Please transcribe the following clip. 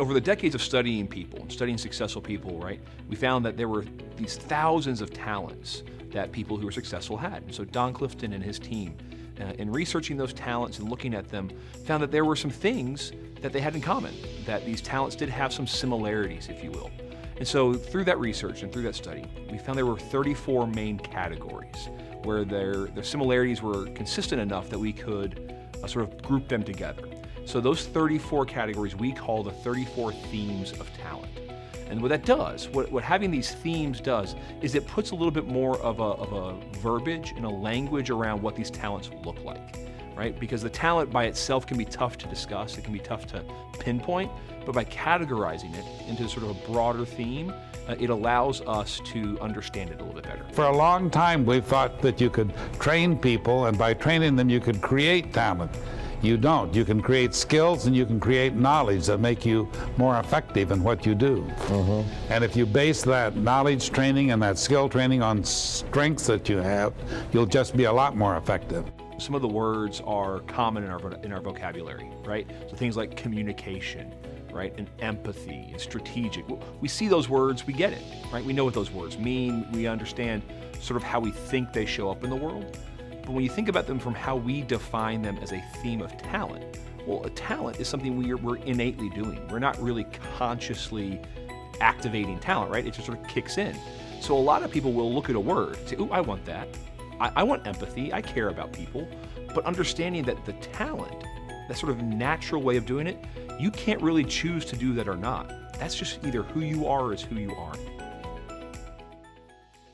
Over the decades of studying people and studying successful people, right, we found that there were these thousands of talents that people who were successful had. And so Don Clifton and his team, in researching those talents and looking at them, found that there were some things that they had in common, that these talents did have some similarities, if you will. And so through that research and through that study, we found there were 34 main categories where their similarities were consistent enough that we could sort of group them together. So those 34 categories we call the 34 themes of talent. And what that does, what having these themes does, is it puts a little bit more of a verbiage and a language around what these talents look like, right? Because the talent by itself can be tough to discuss, it can be tough to pinpoint, but by categorizing it into sort of a broader theme, it allows us to understand it a little bit better. For a long time, we thought that you could train people, and by training them, you could create talent. You don't. You can create skills and you can create knowledge that make you more effective in what you do. And if you base that knowledge training and that skill training on strengths that you have, you'll just be a lot more effective. Some of the words are common in our vocabulary, right? So things like communication, right, and empathy and strategic. We see those words, we get it, right? We know what those words mean. We understand sort of how we think they show up in the world. But when you think about them from how we define them as a theme of talent, well, a talent is something we're innately doing. We're not really consciously activating talent, right? It just sort of kicks in. So a lot of people will look at a word and say, ooh, I want that. I want empathy, I care about people. But understanding that the talent, that sort of natural way of doing it, you can't really choose to do that or not. That's just either who you are is who you aren't.